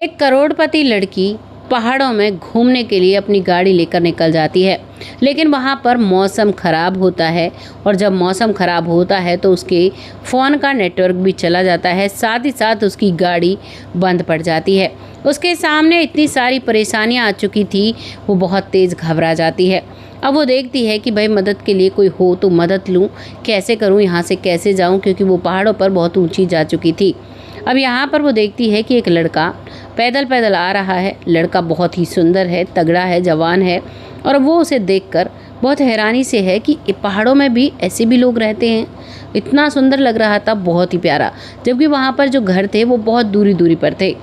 एक करोड़पति लड़की पहाड़ों में घूमने के लिए अपनी गाड़ी लेकर निकल जाती है, लेकिन वहाँ पर मौसम ख़राब होता है। और जब मौसम ख़राब होता है तो उसके फ़ोन का नेटवर्क भी चला जाता है, साथ ही साथ उसकी गाड़ी बंद पड़ जाती है। उसके सामने इतनी सारी परेशानियाँ आ चुकी थी, वो बहुत तेज़ घबरा जाती है। अब वो देखती है कि भाई मदद के लिए कोई हो तो मदद लूँ, कैसे करूँ, यहाँ से कैसे जाऊँ, क्योंकि वो पहाड़ों पर बहुत ऊँची जा चुकी थी। अब यहाँ पर वो देखती है कि एक लड़का पैदल पैदल आ रहा है। लड़का बहुत ही सुंदर है, तगड़ा है, जवान है, और वो उसे देखकर बहुत हैरानी से है कि पहाड़ों में भी ऐसे भी लोग रहते हैं। इतना सुंदर लग रहा था, बहुत ही प्यारा। जबकि वहाँ पर जो घर थे वो बहुत दूरी दूरी पर थे,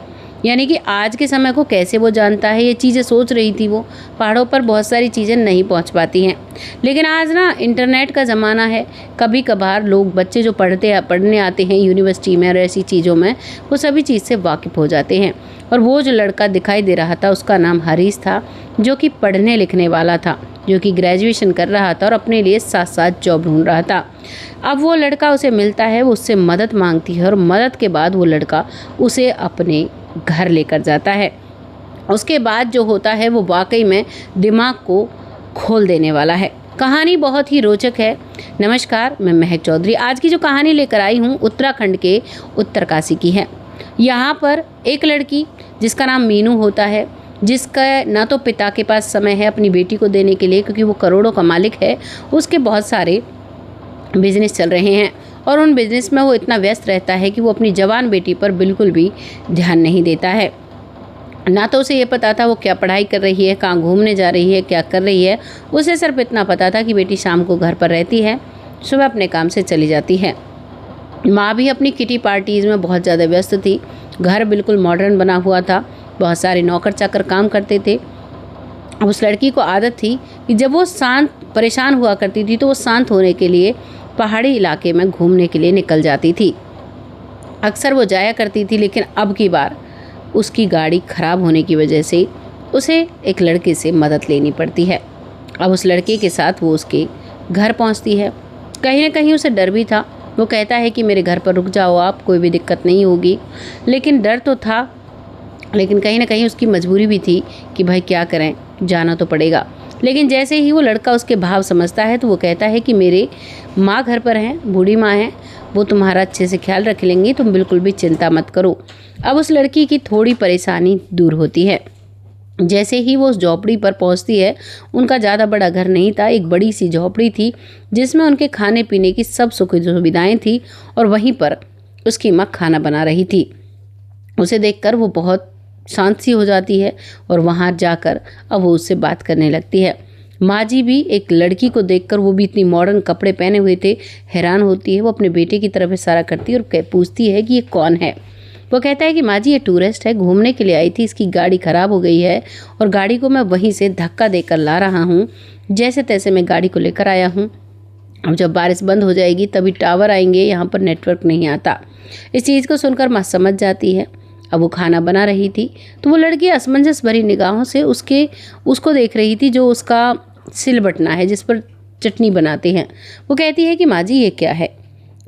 यानी कि आज के समय को कैसे वो जानता है, ये चीज़ें सोच रही थी वो। पहाड़ों पर बहुत सारी चीज़ें नहीं पहुंच पाती हैं, लेकिन आज ना इंटरनेट का ज़माना है। कभी कभार लोग, बच्चे जो पढ़ने आते हैं यूनिवर्सिटी में और ऐसी चीज़ों में, वो सभी चीज़ से वाकिफ़ हो जाते हैं। और वो जो लड़का दिखाई दे रहा था उसका नाम हरीश था, जो कि पढ़ने लिखने वाला था, जो कि ग्रेजुएशन कर रहा था और अपने लिए साथ साथ जॉब ढूंढ रहा था। अब वो लड़का उसे मिलता है, वो उससे मदद मांगती है और मदद के बाद वो लड़का उसे अपने घर लेकर जाता है। उसके बाद जो होता है वो वाकई में दिमाग को खोल देने वाला है। कहानी बहुत ही रोचक है। नमस्कार, मैं महक चौधरी। आज की जो कहानी लेकर आई हूँ उत्तराखंड के उत्तरकाशी की है। यहाँ पर एक लड़की जिसका नाम मीनू होता है, जिसका ना तो पिता के पास समय है अपनी बेटी को देने के लिए, क्योंकि वो करोड़ों का मालिक है। उसके बहुत सारे बिजनेस चल रहे हैं और उन बिजनेस में वो इतना व्यस्त रहता है कि वो अपनी जवान बेटी पर बिल्कुल भी ध्यान नहीं देता है। ना तो उसे ये पता था वो क्या पढ़ाई कर रही है, कहाँ घूमने जा रही है, क्या कर रही है। उसे सिर्फ इतना पता था कि बेटी शाम को घर पर रहती है, सुबह अपने काम से चली जाती है। माँ भी अपनी किटी पार्टीज़ में बहुत ज़्यादा व्यस्त थी। घर बिल्कुल मॉडर्न बना हुआ था, बहुत सारे नौकर चाकर काम करते थे। उस लड़की को आदत थी कि जब वो परेशान हुआ करती थी तो वो शांत होने के लिए पहाड़ी इलाके में घूमने के लिए निकल जाती थी। अक्सर वो जाया करती थी, लेकिन अब की बार उसकी गाड़ी ख़राब होने की वजह से उसे एक लड़के से मदद लेनी पड़ती है। अब उस लड़के के साथ वो उसके घर पहुंचती है। कहीं ना कहीं उसे डर भी था। वो कहता है कि मेरे घर पर रुक जाओ आप, कोई भी दिक्कत नहीं होगी। लेकिन डर तो था, लेकिन कहीं ना कहीं उसकी मजबूरी भी थी कि भाई क्या करें, जाना तो पड़ेगा। लेकिन जैसे ही वो लड़का उसके भाव समझता है तो वो कहता है कि मेरे माँ घर पर हैं, बूढ़ी माँ हैं, वो तुम्हारा अच्छे से ख्याल रख लेंगी, तुम बिल्कुल भी चिंता मत करो। अब उस लड़की की थोड़ी परेशानी दूर होती है। जैसे ही वो उस झोपड़ी पर पहुंचती है, उनका ज़्यादा बड़ा घर नहीं था, एक बड़ी सी झोपड़ी थी जिसमें उनके खाने पीने की सब सुख सुविधाएँ थी और वहीं पर उसकी माँ खाना बना रही थी। उसे देखकर वो बहुत शांत सी हो जाती है और वहाँ जाकर अब वो उससे बात करने लगती है। माँ जी भी एक लड़की को देखकर, वो भी इतनी मॉडर्न कपड़े पहने हुए थे, हैरान होती है। वो अपने बेटे की तरफ इशारा करती है और पूछती है कि ये कौन है। वो कहता है कि माँ जी ये टूरिस्ट है, घूमने के लिए आई थी, इसकी गाड़ी ख़राब हो गई है और गाड़ी को मैं वहीं से धक्का देकर ला रहा हूँ। जैसे तैसे मैं गाड़ी को लेकर आया हूँ। अब जब बारिश बंद हो जाएगी तभी टावर आएंगे, यहाँ पर नेटवर्क नहीं आता। इस चीज़ को सुनकर माँ समझ जाती है। अब वो खाना बना रही थी तो वो लड़की असमंजस भरी निगाहों से उसको देख रही थी, जो उसका सिलबटना है जिस पर चटनी बनाते हैं। वो कहती है कि माँ जी ये क्या है।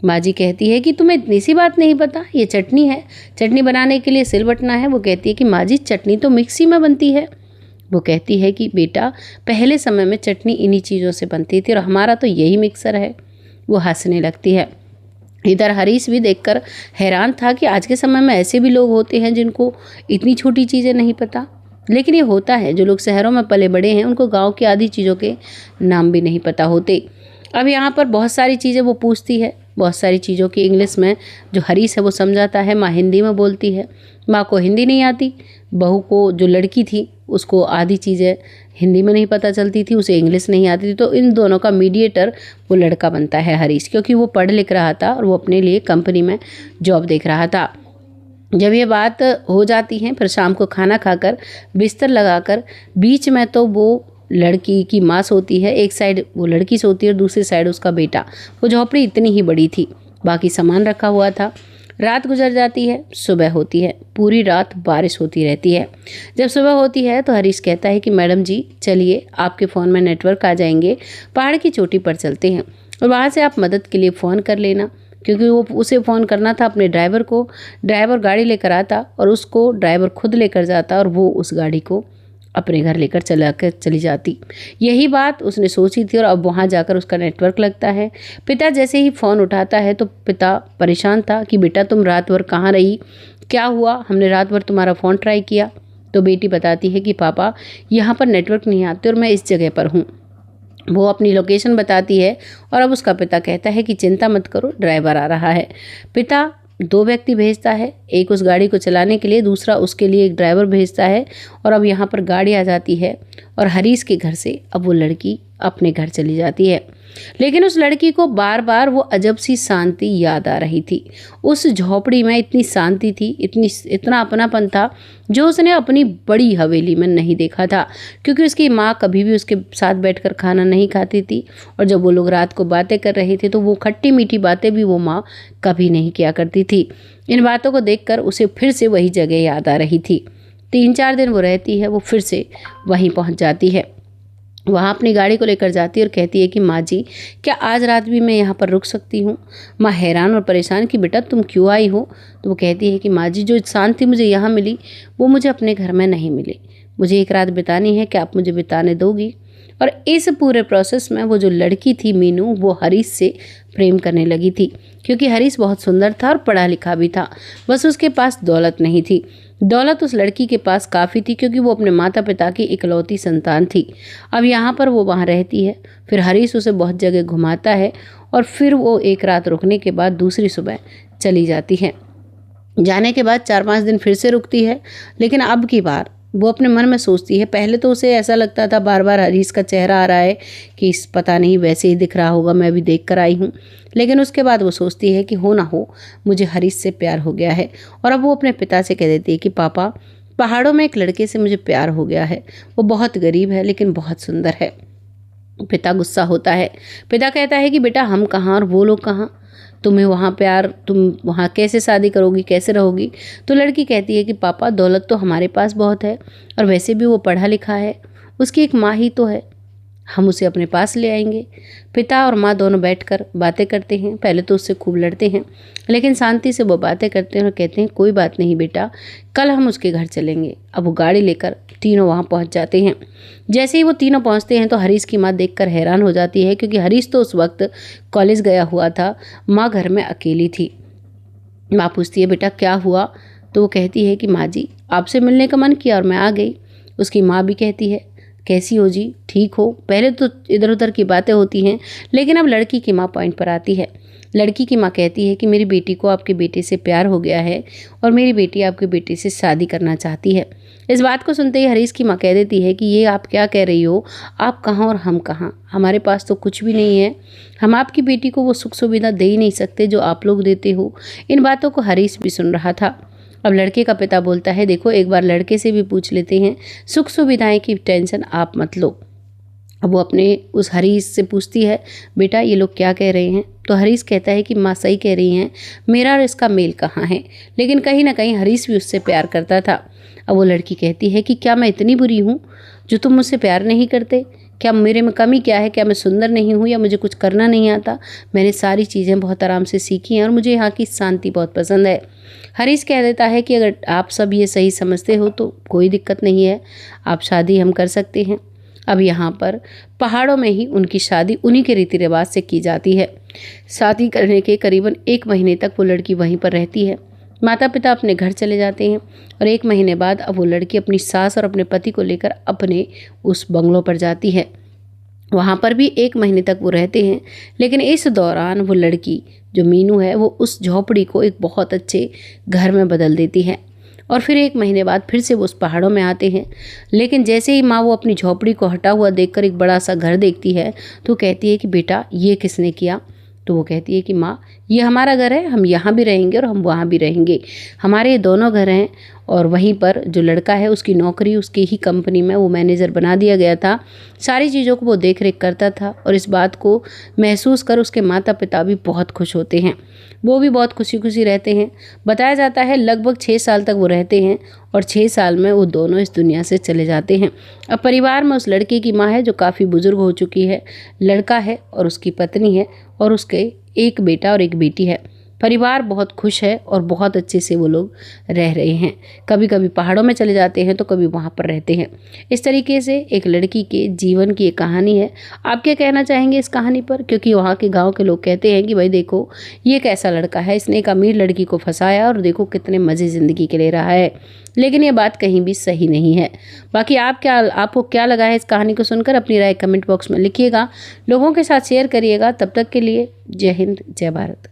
माँ जी कहती है कि तुम्हें इतनी सी बात नहीं पता, ये चटनी है, चटनी बनाने के लिए सिलबटना है। वो कहती है कि माँ जी चटनी तो मिक्सी में बनती है। वो कहती है कि बेटा पहले समय में चटनी इन्हीं चीज़ों से बनती थी और हमारा तो यही मिक्सर है। वो हंसने लगती है। इधर हरीश भी देखकर हैरान था कि आज के समय में ऐसे भी लोग होते हैं जिनको इतनी छोटी चीज़ें नहीं पता। लेकिन ये होता है, जो लोग शहरों में पले बड़े हैं उनको गांव की आधी चीज़ों के नाम भी नहीं पता होते। अब यहाँ पर बहुत सारी चीज़ें वो पूछती है, बहुत सारी चीज़ों की इंग्लिश में जो हरीश है वो समझाता है। माँ हिंदी में बोलती है, माँ को हिंदी नहीं आती। बहू को, जो लड़की थी, उसको आधी चीज़ें हिंदी में नहीं पता चलती थी, उसे इंग्लिश नहीं आती थी। तो इन दोनों का मीडिएटर वो लड़का बनता है हरीश, क्योंकि वो पढ़ लिख रहा था और वो अपने लिए कंपनी में जॉब देख रहा था। जब ये बात हो जाती है, फिर शाम को खाना खाकर बिस्तर लगाकर, बीच में तो वो लड़की की माँ सोती है, एक साइड वो लड़की सोती है और दूसरी साइड उसका बेटा। वो झोपड़ी इतनी ही बड़ी थी, बाकी सामान रखा हुआ था। रात गुजर जाती है, सुबह होती है। पूरी रात बारिश होती रहती है। जब सुबह होती है तो हरीश कहता है कि मैडम जी चलिए, आपके फ़ोन में नेटवर्क आ जाएंगे, पहाड़ की चोटी पर चलते हैं और वहाँ से आप मदद के लिए फ़ोन कर लेना, क्योंकि वो उसे फ़ोन करना था अपने ड्राइवर को। ड्राइवर गाड़ी लेकर आता और उसको ड्राइवर खुद लेकर जाता और वो उस गाड़ी को अपने घर लेकर चली जाती। यही बात उसने सोची थी और अब वहाँ जाकर उसका नेटवर्क लगता है। पिता जैसे ही फ़ोन उठाता है तो पिता परेशान था कि बेटा तुम रात भर कहाँ रही, क्या हुआ, हमने रात भर तुम्हारा फ़ोन ट्राई किया। तो बेटी बताती है कि पापा यहाँ पर नेटवर्क नहीं आते और मैं इस जगह पर हूँ। वो अपनी लोकेशन बताती है और अब उसका पिता कहता है कि चिंता मत करो, ड्राइवर आ रहा है। पिता 2 व्यक्ति भेजता है, एक उस गाड़ी को चलाने के लिए, दूसरा उसके लिए एक ड्राइवर भेजता है। और अब यहाँ पर गाड़ी आ जाती है और हरीश के घर से अब वो लड़की अपने घर चली जाती है। लेकिन उस लड़की को बार बार वो अजब सी शांति याद आ रही थी। उस झोपड़ी में इतनी शांति थी, इतना अपनापन था जो उसने अपनी बड़ी हवेली में नहीं देखा था, क्योंकि उसकी माँ कभी भी उसके साथ बैठकर खाना नहीं खाती थी। और जब वो लोग रात को बातें कर रहे थे तो वो खट्टी मीठी बातें भी वो माँ कभी नहीं किया करती थी। इन बातों को देखकर उसे फिर से वही जगह याद आ रही थी। 3-4 दिन वो रहती है, वो फिर से वहीं पहुँच जाती है। वहाँ अपनी गाड़ी को लेकर जाती है और कहती है कि माँ जी, क्या आज रात भी मैं यहाँ पर रुक सकती हूँ। माँ हैरान और परेशान कि बेटा तुम क्यों आई हो। तो वो कहती है कि माँ जी, जो शांति मुझे यहाँ मिली वो मुझे अपने घर में नहीं मिली। मुझे एक रात बितानी है, क्या आप मुझे बिताने दोगी। और इस पूरे प्रोसेस में वो जो लड़की थी मीनू, वो हरीश से प्रेम करने लगी थी, क्योंकि हरीश बहुत सुंदर था और पढ़ा लिखा भी था। बस उसके पास दौलत नहीं थी। दौलत उस लड़की के पास काफ़ी थी, क्योंकि वो अपने माता पिता की इकलौती संतान थी। अब यहाँ पर वो वहाँ रहती है, फिर हरीश उसे बहुत जगह घुमाता है और फिर वो एक रात रुकने के बाद दूसरी सुबह चली जाती है। जाने के बाद 4-5 दिन फिर से रुकती है, लेकिन अब की बार वो अपने मन में सोचती है। पहले तो उसे ऐसा लगता था बार बार हरीश का चेहरा आ रहा है कि पता नहीं वैसे ही दिख रहा होगा, मैं भी देख कर आई हूँ। लेकिन उसके बाद वो सोचती है कि हो ना हो मुझे हरीश से प्यार हो गया है। और अब वो अपने पिता से कह देती है कि पापा, पहाड़ों में एक लड़के से मुझे प्यार हो गया है। वो बहुत गरीब है लेकिन बहुत सुंदर है। पिता गुस्सा होता है। पिता कहता है कि बेटा हम कहाँ और वो लोग कहाँ, तुम्हें वहाँ प्यार, तुम वहाँ कैसे शादी करोगी, कैसे रहोगी। तो लड़की कहती है कि पापा दौलत तो हमारे पास बहुत है और वैसे भी वो पढ़ा लिखा है, उसकी एक माँ ही तो है, हम उसे अपने पास ले आएंगे। पिता और माँ दोनों बैठकर बातें करते हैं। पहले तो उससे खूब लड़ते हैं, लेकिन शांति से वो बातें करते हैं और कहते हैं कोई बात नहीं बेटा, कल हम उसके घर चलेंगे। अब वो गाड़ी लेकर तीनों वहाँ पहुँच जाते हैं। जैसे ही वो तीनों पहुँचते हैं तो हरीश की माँ देखकर हैरान हो जाती है, क्योंकि हरीश तो उस वक्त कॉलेज गया हुआ था, माँ घर में अकेली थी। माँ पूछती है बेटा क्या हुआ। तो वो कहती है कि माँ जी, आपसे मिलने का मन किया और मैं आ गई। उसकी माँ भी कहती है कैसी हो जी, ठीक हो। पहले तो इधर उधर की बातें होती हैं, लेकिन अब लड़की की माँ पॉइंट पर आती है। लड़की की माँ कहती है कि मेरी बेटी को आपके बेटे से प्यार हो गया है और मेरी बेटी आपके बेटे से शादी करना चाहती है। इस बात को सुनते ही हरीश की माँ कह देती है कि ये आप क्या कह रही हो, आप कहाँ और हम कहाँ, हमारे पास तो कुछ भी नहीं है, हम आपकी बेटी को वो सुख सुविधा दे ही नहीं सकते जो आप लोग देते हो। इन बातों को हरीश भी सुन रहा था। अब लड़के का पिता बोलता है देखो एक बार लड़के से भी पूछ लेते हैं, सुख सुविधाएं की टेंशन आप मत लो। अब वो अपने उस हरीश से पूछती है बेटा ये लोग क्या कह रहे हैं। तो हरीश कहता है कि माँ सही कह रही हैं, मेरा और इसका मेल कहाँ है। लेकिन कहीं ना कहीं हरीश भी उससे प्यार करता था। अब वो लड़की कहती है कि क्या मैं इतनी बुरी हूँ जो तुम मुझसे प्यार नहीं करते, क्या मेरे में कमी क्या है, क्या मैं सुंदर नहीं हूँ या मुझे कुछ करना नहीं आता। मैंने सारी चीज़ें बहुत आराम से सीखी हैं और मुझे यहाँ की शांति बहुत पसंद है। हरीश कह देता है कि अगर आप सब ये सही समझते हो तो कोई दिक्कत नहीं है, आप शादी हम कर सकते हैं। अब यहाँ पर पहाड़ों में ही उनकी शादी उन्हीं के रीति रिवाज से की जाती है। शादी करने के करीबन 1 महीने तक वो लड़की वहीं पर रहती है। माता पिता अपने घर चले जाते हैं और 1 महीने बाद अब वो लड़की अपनी सास और अपने पति को लेकर अपने उस बंगलों पर जाती है। वहाँ पर भी 1 महीने तक वो रहते हैं, लेकिन इस दौरान वो लड़की जो मीनू है वो उस झोपड़ी को एक बहुत अच्छे घर में बदल देती है। और फिर 1 महीने बाद फिर से वो उस पहाड़ों में आते हैं। लेकिन जैसे ही माँ वो अपनी झोपड़ी को हटा हुआ देखकर एक बड़ा सा घर देखती है तो कहती है कि बेटा ये किसने किया। तो वो कहती है कि माँ ये हमारा घर है, हम यहाँ भी रहेंगे और हम वहाँ भी रहेंगे, हमारे ये दोनों घर हैं। और वहीं पर जो लड़का है उसकी नौकरी उसकी ही कंपनी में वो मैनेजर बना दिया गया था। सारी चीज़ों को वो देख रेख करता था और इस बात को महसूस कर उसके माता पिता भी बहुत खुश होते हैं। वो भी बहुत खुशी खुशी रहते हैं। बताया जाता है लगभग 6 साल तक वो रहते हैं और 6 साल में वो दोनों इस दुनिया से चले जाते हैं। अब परिवार में उस लड़के की माँ है जो काफ़ी बुजुर्ग हो चुकी है, लड़का है और उसकी पत्नी है और उसके एक बेटा और एक बेटी है। परिवार बहुत खुश है और बहुत अच्छे से वो लोग रह रहे हैं। कभी कभी पहाड़ों में चले जाते हैं तो कभी वहाँ पर रहते हैं। इस तरीके से एक लड़की के जीवन की एक कहानी है। आप क्या कहना चाहेंगे इस कहानी पर? क्योंकि वहाँ के गांव के लोग कहते हैं कि भाई देखो ये कैसा लड़का है, इसने एक अमीर लड़की को फंसाया और देखो कितने मज़े ज़िंदगी के ले रहा है। लेकिन ये बात कहीं भी सही नहीं है। बाकी आपको क्या लगा है इस कहानी को सुनकर? अपनी राय कमेंट बॉक्स में लिखिएगा, लोगों के साथ शेयर करिएगा। तब तक के लिए जय हिंद, जय भारत।